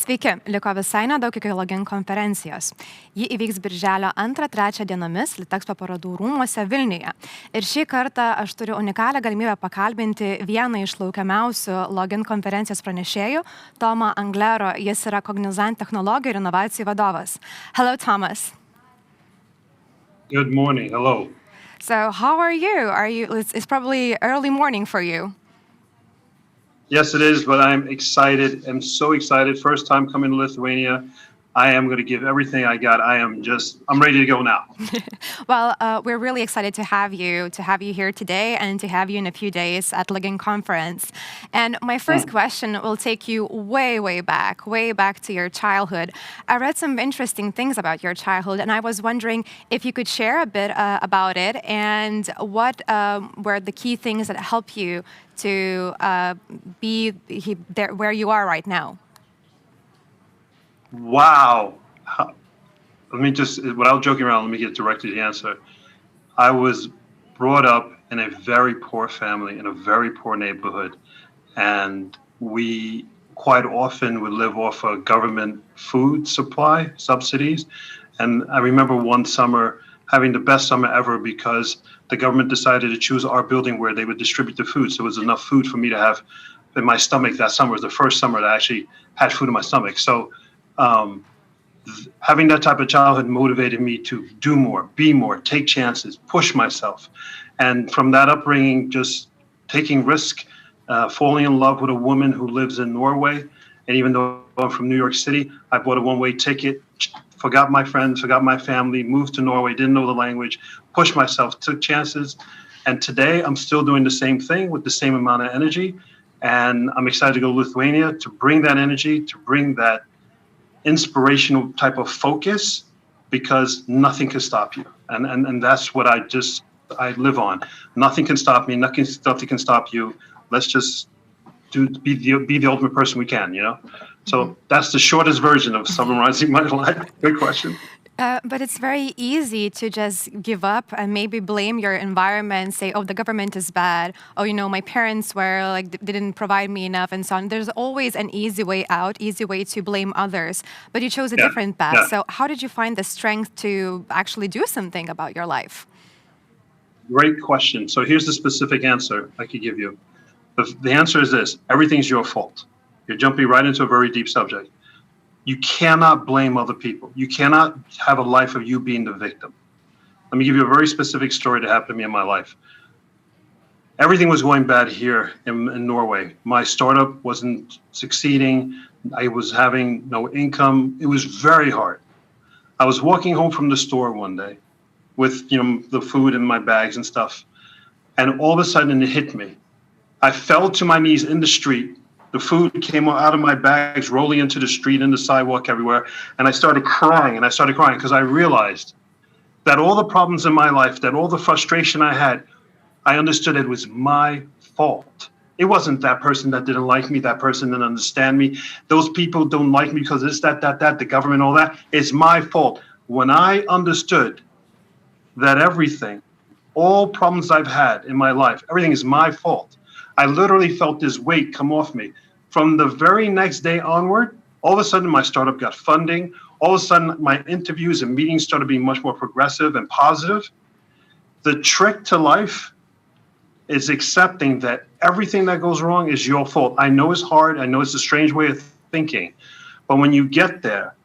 Sveiki, liko visai nedaug iki login konferencijos. Ji įvyks birželio 2-3 dienomis Litexpo parodų rūmuose Vilniuje. Ir šį kartą aš turiu unikalią galimybę pakalbinti vieną iš laukiamiausių login konferencijos pranešėjų, Tomą Anglero. Jis yra Cognizant technologijų ir inovacijų vadovas. Hello, Thomas. Good morning. Hello. So, how are you? It's probably early morning for you. Yes, it is, but I'm excited. I'm so excited. First time coming to Lithuania. I am going to give everything I got. I'm ready to go now. Well, we're really excited to have you here today and to have you in a few days at Login Conference. And my first question will take you way back to your childhood. I read some interesting things about your childhood, and I was wondering if you could share a bit about it and what were the key things that helped you to be there where you are right now. Wow. Without joking around, let me get directly to the answer. I was brought up in a very poor family, in a very poor neighborhood. And we quite often would live off of government food supply subsidies. And I remember one summer having the best summer ever because the government decided to choose our building where they would distribute the food. So there was enough food for me to have in my stomach. That summer was the first summer that I actually had food in my stomach. So having that type of childhood motivated me to do more, be more, take chances, push myself. And from that upbringing, just taking risk, falling in love with a woman who lives in Norway. And even though I'm from New York City, I bought a one-way ticket, forgot my friends, forgot my family, moved to Norway, didn't know the language, pushed myself, took chances. And today I'm still doing the same thing with the same amount of energy. And I'm excited to go to Lithuania to bring that energy, to bring that inspirational type of focus, because nothing can stop you. And that's what I live on. Nothing can stop me. Nothing can stop you. Let's just be the ultimate person we can, you know? So that's the shortest version of summarizing my life. Good question. But it's very easy to just give up and maybe blame your environment, say, oh, the government is bad. Oh, you know, my parents didn't provide me enough and so on. There's always an easy way out, easy way to blame others. But you chose a different path. Yeah. So how did you find the strength to actually do something about your life? Great question. So here's the specific answer I could give you. The answer is this: everything's your fault. You're jumping right into a very deep subject. You cannot blame other people. You cannot have a life of you being the victim. Let me give you a very specific story that happened to me in my life. Everything was going bad here in Norway. My startup wasn't succeeding. I was having no income. It was very hard. I was walking home from the store one day with, the food in my bags and stuff. And all of a sudden it hit me. I fell to my knees in the street. The food came out of my bags, rolling into the street, in the sidewalk, everywhere. And I started crying because I realized that all the problems in my life, that all the frustration I had, I understood it was my fault. It wasn't that person that didn't like me, that person didn't understand me. Those people don't like me because it's that, the government, all that. It's my fault. When I understood that everything, all problems I've had in my life, everything is my fault, I literally felt this weight come off me. From the very next day onward, all of a sudden my startup got funding. All of a sudden my interviews and meetings started being much more progressive and positive. The trick to life is accepting that everything that goes wrong is your fault. I know it's hard. I know it's a strange way of thinking. But when you get there,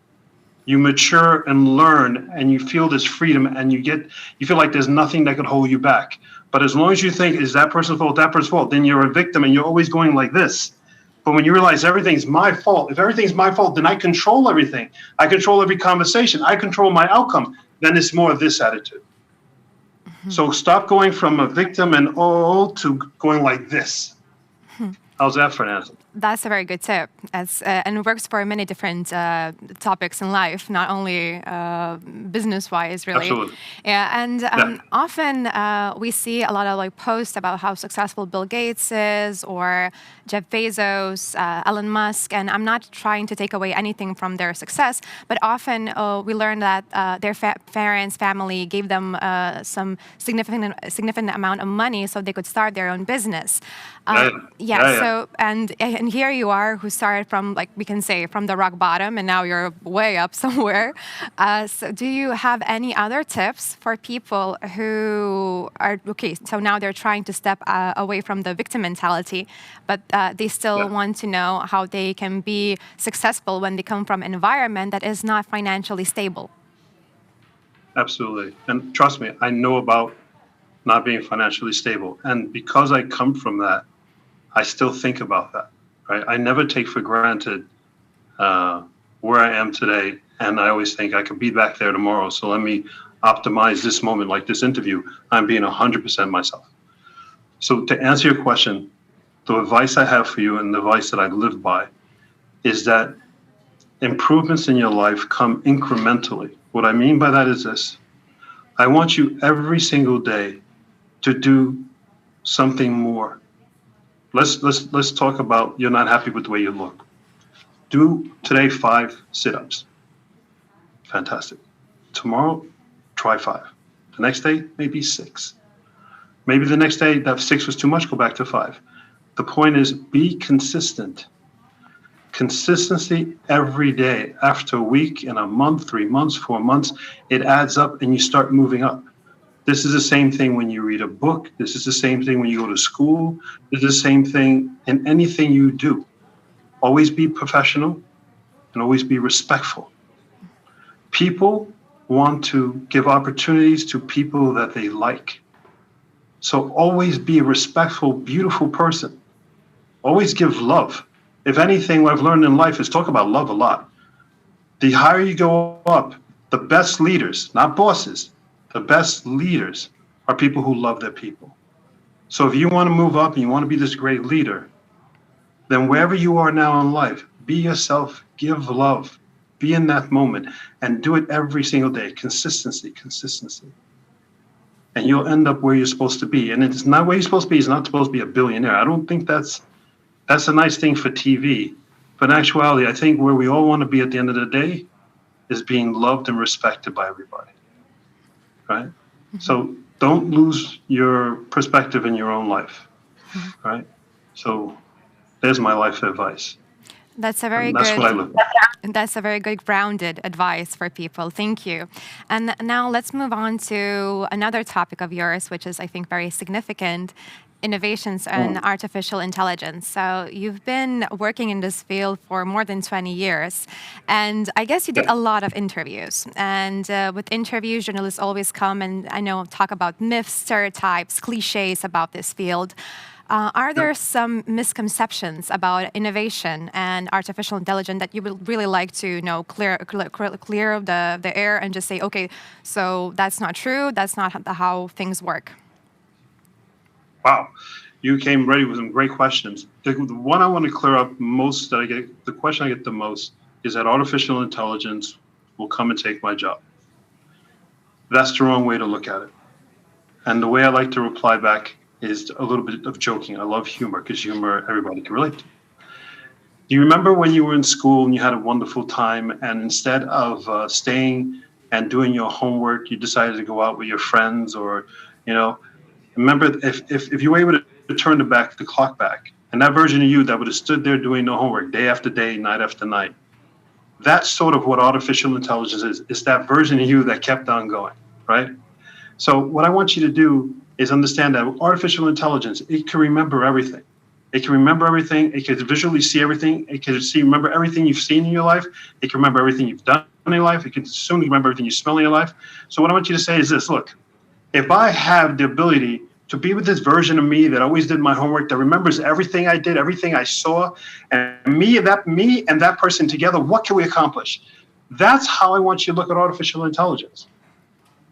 you mature and learn, and you feel this freedom, and you feel like there's nothing that could hold you back. But as long as you think, is that person's fault, that person's fault, then you're a victim and you're always going like this. But when you realize everything's my fault, if everything's my fault, then I control everything. I control every conversation. I control my outcome. Then it's more of this attitude. So stop going from a victim and to going like this. How's that for an answer? That's a very good tip, and it works for many different topics in life, not only business-wise, really. Absolutely. Yeah, and often we see a lot of posts about how successful Bill Gates is, or Jeff Bezos, Elon Musk, and I'm not trying to take away anything from their success, but often we learn that their parents, family gave them some significant amount of money so they could start their own business. So, and And here you are, who started from, like we can say, from the rock bottom, and now you're way up somewhere. So do you have any other tips for people who are, okay, so now they're trying to step away from the victim mentality, but they still want to know how they can be successful when they come from an environment that is not financially stable? Absolutely. And trust me, I know about not being financially stable. And because I come from that, I still think about that, right? I never take for granted where I am today. And I always think I could be back there tomorrow. So let me optimize this moment, like this interview. I'm being 100% myself. So to answer your question, the advice I have for you and the advice that I live by is that improvements in your life come incrementally. What I mean by that is this. I want you every single day to do something more. Let's talk about you're not happy with the way you look. Do today 5 sit-ups. Fantastic. Tomorrow, try 5. The next day, maybe 6. Maybe the next day that 6 was too much, go back to 5. The point is, be consistent. Consistency every day. After a week, in a month, 3 months, 4 months, it adds up and you start moving up. This is the same thing when you read a book. This is the same thing when you go to school. This is the same thing in anything you do. Always be professional and always be respectful. People want to give opportunities to people that they like. So always be a respectful, beautiful person. Always give love. If anything, what I've learned in life is talk about love a lot. The higher you go up, the best leaders, not bosses, the best leaders are people who love their people. So if you want to move up and you want to be this great leader, then wherever you are now in life, be yourself, give love, be in that moment, and do it every single day. Consistency. And you'll end up where you're supposed to be. And it's not where you're supposed to be. It's not supposed to be a billionaire. I don't think that's a nice thing for TV. But in actuality, I think where we all want to be at the end of the day is being loved and respected by everybody. Right? Mm-hmm. So don't lose your perspective in your own life. Mm-hmm. Right? So there's my life advice. That's a very That's good. what I live by. That's a very good grounded advice for people. Thank you. And now let's move on to another topic of yours, which is, I think, very significant: innovations in artificial intelligence. So you've been working in this field for more than 20 years. And I guess you did a lot of interviews. And with interviews, journalists always come and, I know, talk about myths, stereotypes, cliches about this field. Are there some misconceptions about innovation and artificial intelligence that you would really like to clear the air and just say, okay, so that's not true, that's not how things work? Wow, you came ready with some great questions. The one I want to clear up most, the question I get the most, is that artificial intelligence will come and take my job. That's the wrong way to look at it. And the way I like to reply back is a little bit of joking. I love humor because humor everybody can relate to. Do you remember when you were in school and you had a wonderful time, and instead of staying and doing your homework, you decided to go out with your friends, or, remember if you were able to turn the clock back, and that version of you that would have stood there doing no homework day after day, night after night, that's sort of what artificial intelligence is. It's that version of you that kept on going, right? So what I want you to do is understand that artificial intelligence, it can remember everything. It can remember everything. It can visually see everything. It can remember everything you've seen in your life. It can remember everything you've done in your life. It can soon remember everything you smell in your life. So what I want you to say is this: look, if I have the ability to be with this version of me that always did my homework, that remembers everything I did, everything I saw, and me and that person together, what can we accomplish? That's how I want you to look at artificial intelligence.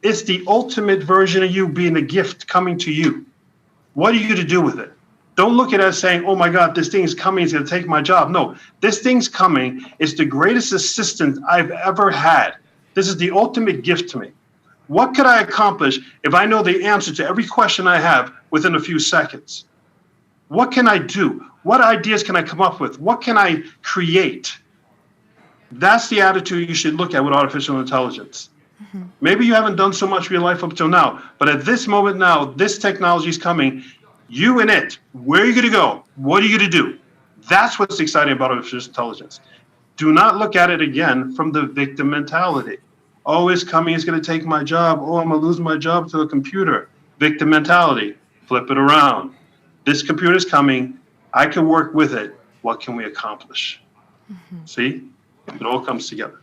It's the ultimate version of you being a gift coming to you. What are you going to do with it? Don't look at it as saying, oh my God, this thing is coming, it's going to take my job. No, this thing's coming. It's the greatest assistant I've ever had. This is the ultimate gift to me. What could I accomplish if I know the answer to every question I have within a few seconds? What can I do? What ideas can I come up with? What can I create? That's the attitude you should look at with artificial intelligence. Mm-hmm. Maybe you haven't done so much of your life up till now, but at this moment now, this technology is coming. You and it, where are you going to go? What are you going to do? That's what's exciting about artificial intelligence. Do not look at it again from the victim mentality. Oh, it's coming, it's going to take my job. Oh, I'm going to lose my job to a computer. Victim mentality. Flip it around. This computer's coming. I can work with it. What can we accomplish? See? It all comes together.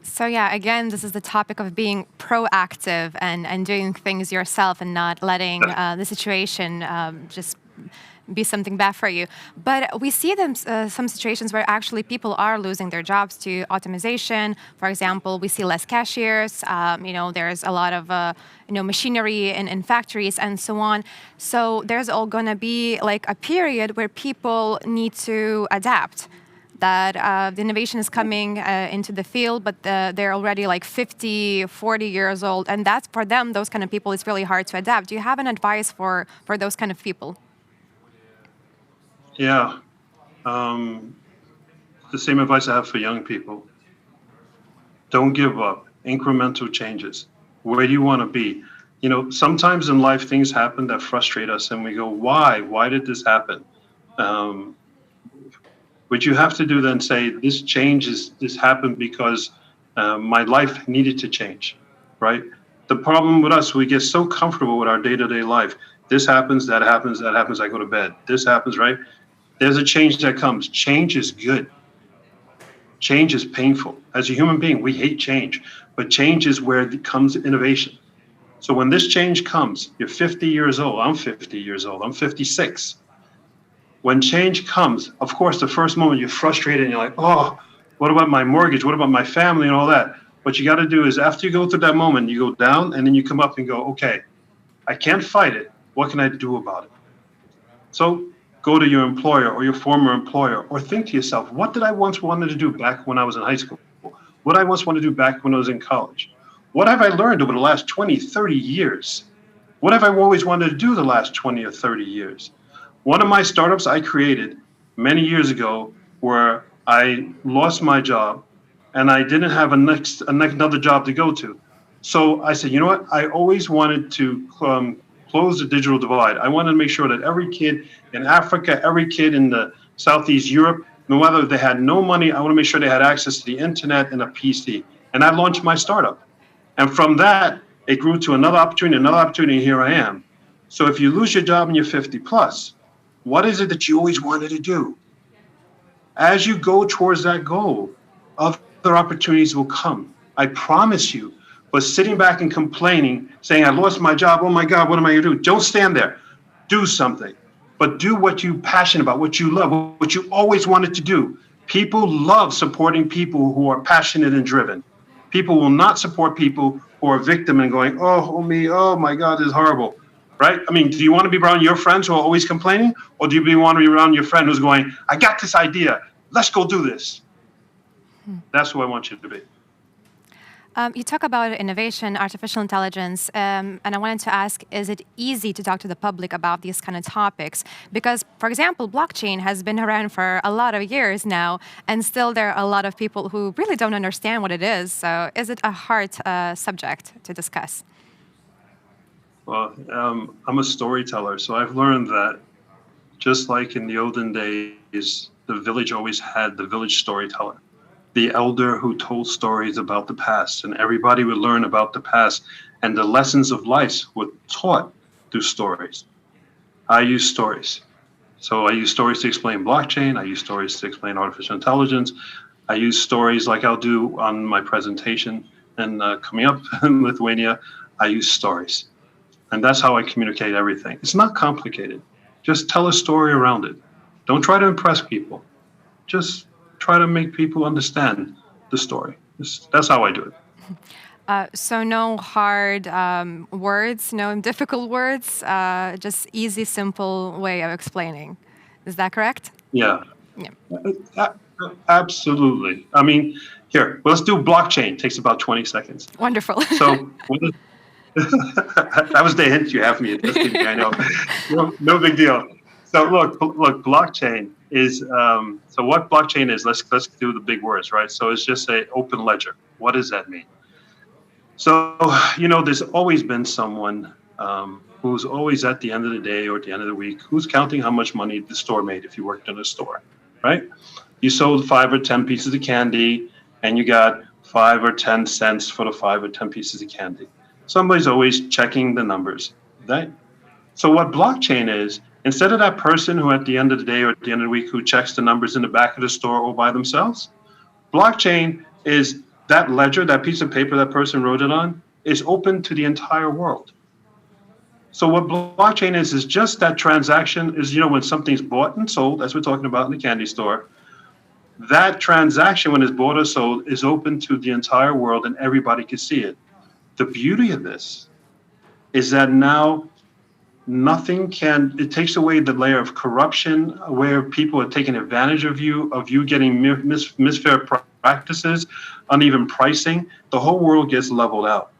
So yeah, again, this is the topic of being proactive and doing things yourself and not letting the situation just be something bad for you. But we see them some situations where actually people are losing their jobs to automation. For example, we see less cashiers. There's a lot of machinery in factories and so on. So there's all going to be like a period where people need to adapt. That the innovation is coming into the field, but they're already like 50, 40 years old. And that's for them, those kind of people, it's really hard to adapt. Do you have an advice for those kind of people? Yeah. The same advice I have for young people. Don't give up. Incremental changes. Where do you want to be? Sometimes in life things happen that frustrate us and we go, why? Why did this happen? What you have to do then say, this happened because my life needed to change, right? The problem with us, we get so comfortable with our day-to-day life. This happens, that happens, that happens, I go to bed. This happens, right? There's a change that comes. Change is good. Change is painful. As a human being, we hate change, but change is where it comes innovation. So when this change comes, you're 50 years old, I'm 50 years old, I'm 56. When change comes, of course, the first moment you're frustrated and you're like, oh, what about my mortgage? What about my family and all that? What you got to do is after you go through that moment, you go down and then you come up and go, okay, I can't fight it. What can I do about it? So go to your employer or your former employer or think to yourself, what did I once wanted to do back when I was in high school? What did I once wanted to do back when I was in college? What have I learned over the last 20, 30 years? What have I always wanted to do the last 20 or 30 years? One of my startups I created many years ago where I lost my job and I didn't have another job to go to. So I said, you know what? I always wanted to close the digital divide. I wanted to make sure that every kid in Africa, every kid in the Southeast Europe, no matter if they had no money, I want to make sure they had access to the internet and a PC. And I launched my startup. And from that, it grew to another opportunity, and here I am. So if you lose your job and you're 50 plus, what is it that you always wanted to do? As you go towards that goal, other opportunities will come. I promise you. But sitting back and complaining, saying, I lost my job, oh my God, what am I going to do? Don't stand there. Do something. But do what you're passionate about, what you love, what you always wanted to do. People love supporting people who are passionate and driven. People will not support people who are victim and going, oh me, oh my God, this is horrible. Right? I mean, do you want to be around your friends who are always complaining? Or do you want to be around your friend who's going, I got this idea. Let's go do this. That's who I want you to be. You talk about innovation, artificial intelligence, and I wanted to ask, is it easy to talk to the public about these kind of topics? Because, for example, blockchain has been around for a lot of years now, and still there are a lot of people who really don't understand what it is. So is it a hard subject to discuss? Well, I'm a storyteller, so I've learned that just like in the olden days, the village always had the village storyteller, the elder who told stories about the past, and everybody would learn about the past, and the lessons of life were taught through stories. I use stories. So I use stories to explain blockchain. I use stories to explain artificial intelligence. I use stories like I'll do on my presentation and coming up in Lithuania. I use stories. And that's how I communicate everything. It's not complicated. Just tell a story around it. Don't try to impress people. Just try to make people understand the story. That's how I do it. So no hard words, no difficult words, just easy, simple way of explaining. Is that correct? Yeah. Absolutely. I mean, here, let's do blockchain. It takes about 20 seconds. Wonderful. So that was the hint you have me. I know. No big deal. So look, blockchain is, so what blockchain is, let's do the big words, right? So it's just an open ledger. What does that mean? So, there's always been someone who's always at the end of the day or at the end of the week, who's counting how much money the store made if you worked in a store, right? You sold 5 or 10 pieces of candy and you got 5 or 10 cents for the 5 or 10 pieces of candy. Somebody's always checking the numbers, right? So what blockchain is, instead of that person who at the end of the day or at the end of the week who checks the numbers in the back of the store all by themselves, blockchain is that ledger, that piece of paper that person wrote it on, is open to the entire world. So what blockchain is just that transaction is, when something's bought and sold, as we're talking about in the candy store, that transaction when it's bought or sold is open to the entire world and everybody can see it. The beauty of this is that now it takes away the layer of corruption where people are taking advantage of you getting misfair practices, uneven pricing. The whole world gets leveled out.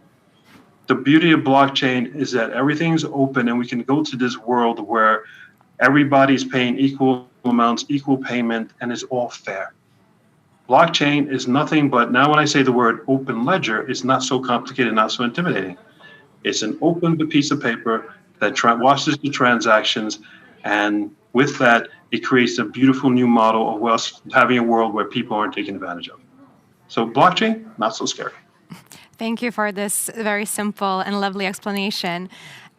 The beauty of blockchain is that everything's open and we can go to this world where everybody's paying equal amounts, equal payment, and it's all fair. Blockchain is nothing but, now when I say the word open ledger, it's not so complicated, not so intimidating. It's an open piece of paper that watches the transactions, and with that, it creates a beautiful new model of us having a world where people aren't taken advantage of. So blockchain, not so scary. Thank you for this very simple and lovely explanation.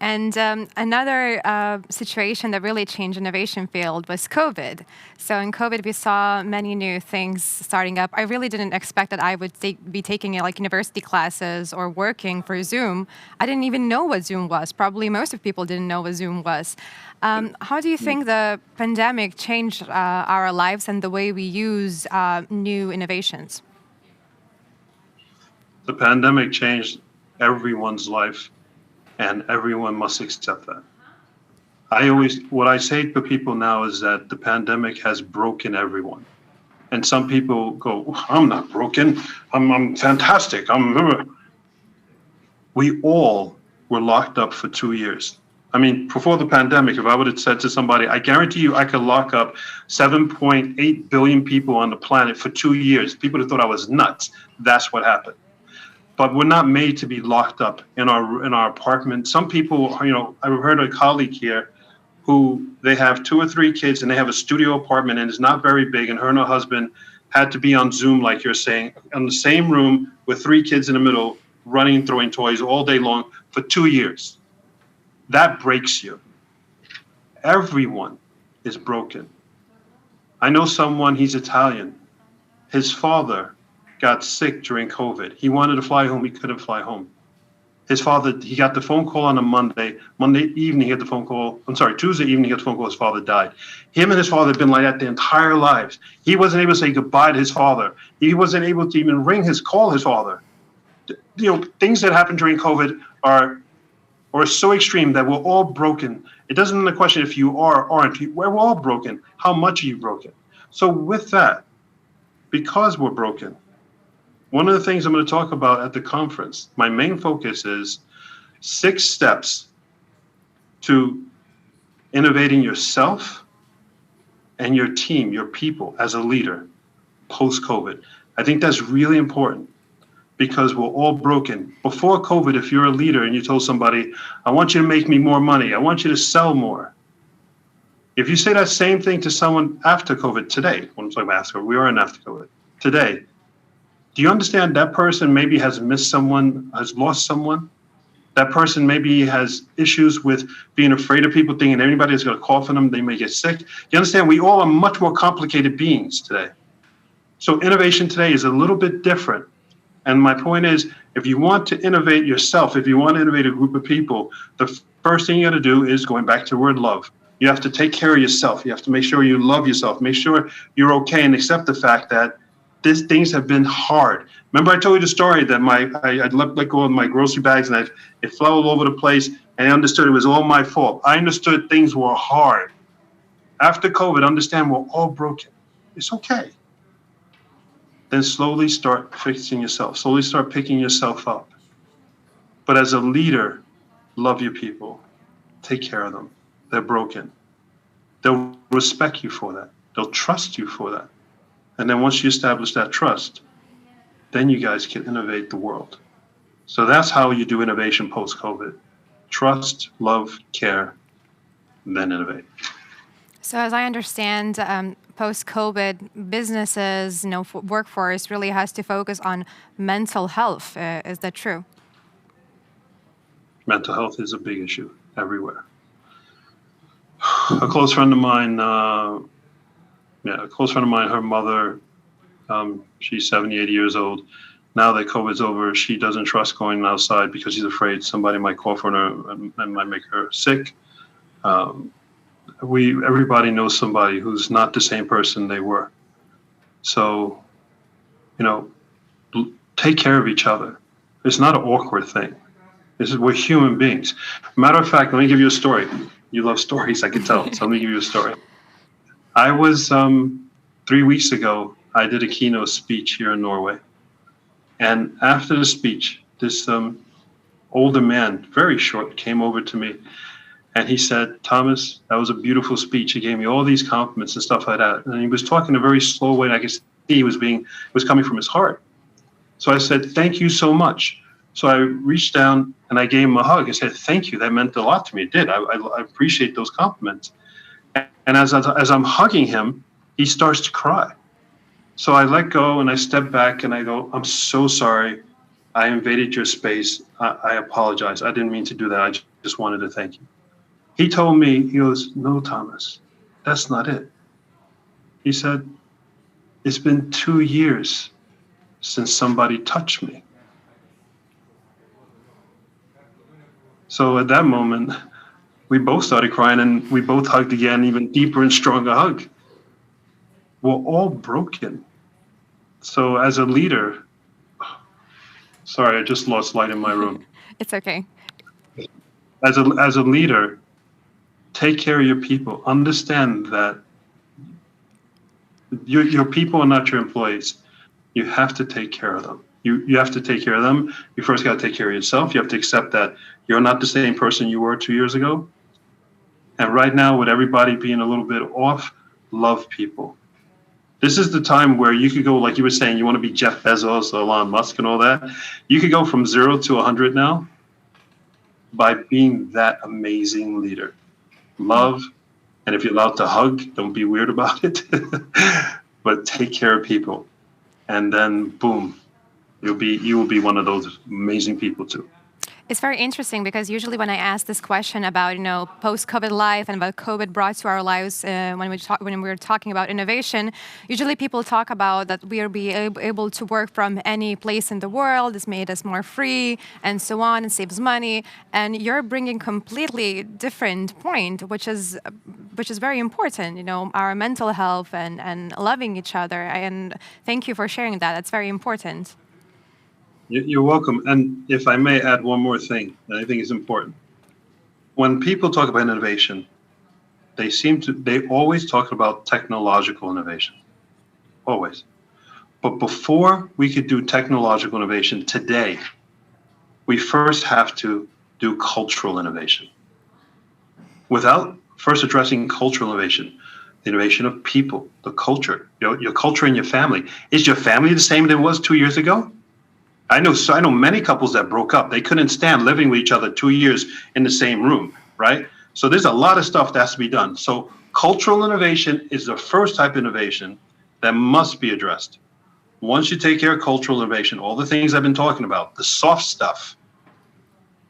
And another situation that really changed innovation field was COVID. So in COVID, we saw many new things starting up. I really didn't expect that I would be taking university classes or working for Zoom. I didn't even know what Zoom was. Probably most of people didn't know what Zoom was. How do you think the pandemic changed our lives and the way we use new innovations? The pandemic changed everyone's life. And everyone must accept that. What I say to people now is that the pandemic has broken everyone. And some people go, I'm not broken. I'm fantastic. We all were locked up for 2 years. I mean, before the pandemic, if I would have said to somebody, I guarantee you I could lock up 7.8 billion people on the planet for 2 years, people would have thought I was nuts. That's what happened. But we're not made to be locked up in our apartment. Some people, I heard a colleague here who they have 2 or 3 kids and they have a studio apartment and it's not very big, and her and her husband had to be on Zoom, like you're saying, in the same room with 3 kids in the middle, running, throwing toys all day long for 2 years. That breaks you. Everyone is broken. I know someone, he's Italian. His father got sick during COVID. He wanted to fly home. He couldn't fly home. His father, he got the phone call on a Monday. Monday evening, he got the phone call. Tuesday evening, he got the phone call. His father died. Him and his father have been like that their entire lives. He wasn't able to say goodbye to his father. He wasn't able to even call his father. Things that happened during COVID are so extreme that we're all broken. It doesn't matter the question if you are or aren't. We're all broken. How much are you broken? So with that, because we're broken, one of the things I'm going to talk about at the conference, my main focus is 6 steps to innovating yourself and your team, your people as a leader post-COVID. I think that's really important because we're all broken. Before COVID, if you're a leader and you told somebody, I want you to make me more money, I want you to sell more. If you say that same thing to someone after COVID today, when I'm talking about after COVID, we are in after COVID, today, do you understand that person maybe has missed someone, has lost someone? That person maybe has issues with being afraid of people, thinking anybody is going to cough on them, they may get sick. You understand, we all are much more complicated beings today. So innovation today is a little bit different. And my point is, if you want to innovate yourself, if you want to innovate a group of people, the first thing you got to do is going back to the word love. You have to take care of yourself. You have to make sure you love yourself. Make sure you're okay and accept the fact that these things have been hard. Remember I told you the story that I let go of my grocery bags and it fell all over the place, and I understood it was all my fault. I understood things were hard. After COVID, understand we're all broken. It's okay. Then slowly start fixing yourself. Slowly start picking yourself up. But as a leader, love your people. Take care of them. They're broken. They'll respect you for that. They'll trust you for that. And then once you establish that trust, then you guys can innovate the world. So that's how you do innovation post-COVID. Trust, love, care, then innovate. So as I understand, post-COVID, businesses, workforce really has to focus on mental health. Is that true? Mental health is a big issue everywhere. A close friend of mine, her mother, she's 70, 80 years old. Now that COVID's over, she doesn't trust going outside because she's afraid somebody might cough on her and might make her sick. Everybody knows somebody who's not the same person they were. So, take care of each other. It's not an awkward thing. We're human beings. Matter of fact, let me give you a story. You love stories, I can tell. So let me give you a story. I was 3 weeks ago, I did a keynote speech here in Norway. And after the speech, this older man, very short, came over to me. And he said, Thomas, that was a beautiful speech. He gave me all these compliments and stuff like that. And he was talking in a very slow way. And I could see it was coming from his heart. So I said, thank you so much. So I reached down and I gave him a hug. I said, thank you. That meant a lot to me. It did. I appreciate those compliments. And as I'm hugging him, he starts to cry. So I let go and I step back and I go, I'm so sorry. I invaded your space. I apologize. I didn't mean to do that. I just wanted to thank you. He told me, he goes, no, Thomas, that's not it. He said, it's been 2 years since somebody touched me. So at that moment, we both started crying and we both hugged again, even deeper and stronger hug. We're all broken. So as a leader, sorry, I just lost light in my room. It's okay. As a leader, take care of your people. Understand that your people are not your employees. You have to take care of them. You have to take care of them. You first got to take care of yourself. You have to accept that you're not the same person you were 2 years ago. And right now, with everybody being a little bit off, love people. This is the time where you could go, like you were saying, you want to be Jeff Bezos or Elon Musk and all that. You could go from 0 to 100 now by being that amazing leader. Love, and if you're allowed to hug, don't be weird about it, but take care of people. And then, boom, you will be one of those amazing people too. It's very interesting because usually when I ask this question about post-COVID life and about COVID brought to our lives when we're talking about innovation, usually people talk about that we are able to work from any place in the world. It's made us more free and so on, and saves money. And you're bringing completely different point, which is very important. Our mental health and loving each other. And thank you for sharing that. That's very important. You're welcome. And if I may add one more thing that I think is important. When people talk about innovation, they always talk about technological innovation. Always. But before we could do technological innovation today, we first have to do cultural innovation. Without first addressing cultural innovation, the innovation of people, the culture, your culture in your family. Is your family the same as it was 2 years ago? I know many couples that broke up. They couldn't stand living with each other 2 years in the same room, right? So there's a lot of stuff that has to be done. So cultural innovation is the first type of innovation that must be addressed. Once you take care of cultural innovation, all the things I've been talking about, the soft stuff,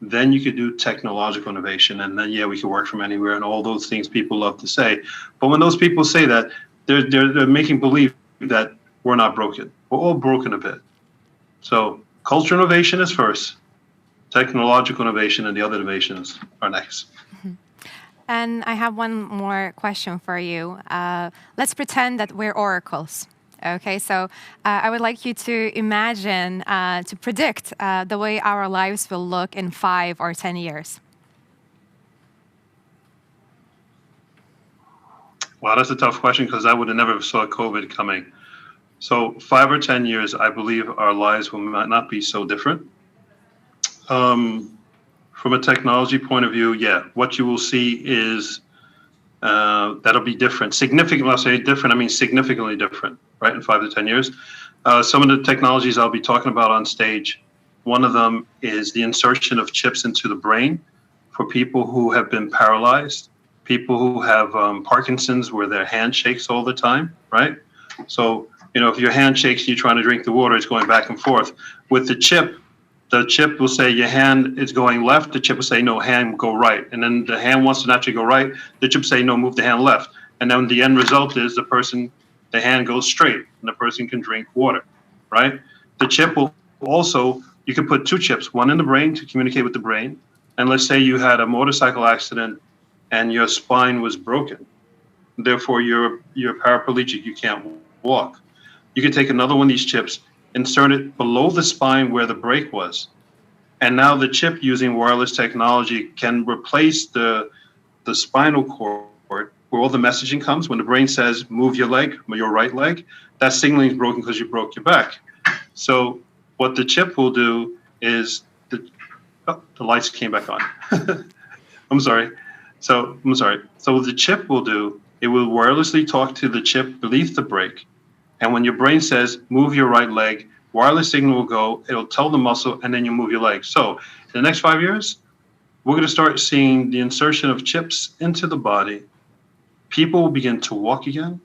then you could do technological innovation. And then, we could work from anywhere and all those things people love to say. But when those people say that, they're making believe that we're not broken. We're all broken a bit. So cultural innovation is first, technological innovation and the other innovations are next. Mm-hmm. And I have one more question for you. Let's pretend that we're oracles. Okay, so I would like you to imagine, to predict the way our lives will look in 5 or 10 years. Wow, that's a tough question because I would have never saw COVID coming. So 5 or 10 years, I believe our lives will not be so different. From a technology point of view, what you will see is that'll be different. Significant, when I say different, I mean significantly different, right, in 5 to 10 years. Some of the technologies I'll be talking about on stage, one of them is the insertion of chips into the brain for people who have been paralyzed, people who have Parkinson's where their hand shakes all the time, right? So, if your hand shakes, you're trying to drink the water, it's going back and forth. With the chip will say your hand is going left. The chip will say, no, hand go right. And then the hand wants to naturally go right. The chip say, no, move the hand left. And then the end result is the hand goes straight and the person can drink water, right? The chip will also, you can put two chips, one in the brain to communicate with the brain. And let's say you had a motorcycle accident and your spine was broken. Therefore, you're paraplegic, you can't walk. You can take another one of these chips, insert it below the spine where the break was. And now the chip, using wireless technology, can replace the spinal cord where all the messaging comes. When the brain says, move your leg, your right leg, that signaling is broken because you broke your back. So what the chip will do is, the lights came back on. I'm sorry. So what the chip will do, it will wirelessly talk to the chip beneath the brake. And when your brain says, move your right leg, wireless signal will go, it'll tell the muscle, and then you move your leg. So in the next 5 years, we're going to start seeing the insertion of chips into the body. People will begin to walk again.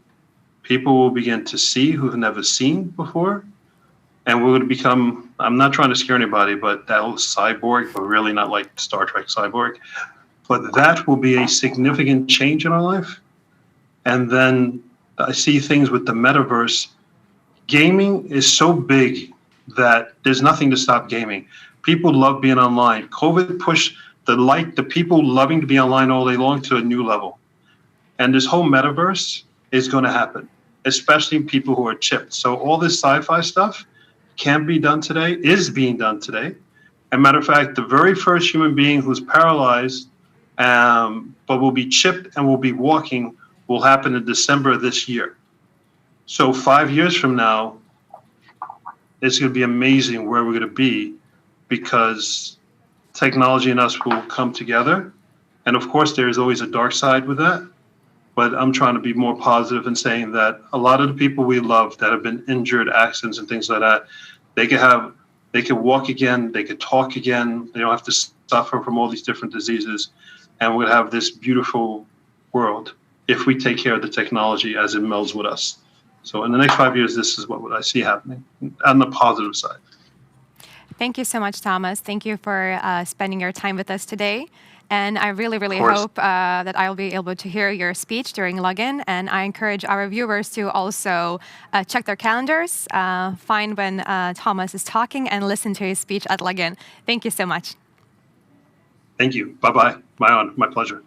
People will begin to see who have never seen before. And we're going to become, I'm not trying to scare anybody, but that whole cyborg, but really not like Star Trek cyborg. But that will be a significant change in our life. And then I see things with the metaverse. Gaming is so big that there's nothing to stop gaming. People love being online. COVID pushed the people loving to be online all day long to a new level. And this whole metaverse is going to happen, especially people who are chipped. So all this sci-fi stuff can be done today, is being done today. As a matter of fact, the very first human being who's paralyzed, but will be chipped and will be walking, will happen in December of this year. So 5 years from now, it's going to be amazing where we're going to be, because technology and us will come together. And of course, there is always a dark side with that. But I'm trying to be more positive in saying that a lot of the people we love that have been injured, accidents and things like that, they could walk again, they could talk again, they don't have to suffer from all these different diseases. And we'll have this beautiful world if we take care of the technology as it melds with us. So in the next 5 years, this is what I see happening on the positive side. Thank you so much, Thomas. Thank you for spending your time with us today. And I really, really course. hope that I'll be able to hear your speech during Login. And I encourage our viewers to also check their calendars, find when Thomas is talking, and listen to his speech at Login. Thank you so much. Thank you. Bye-bye. My pleasure.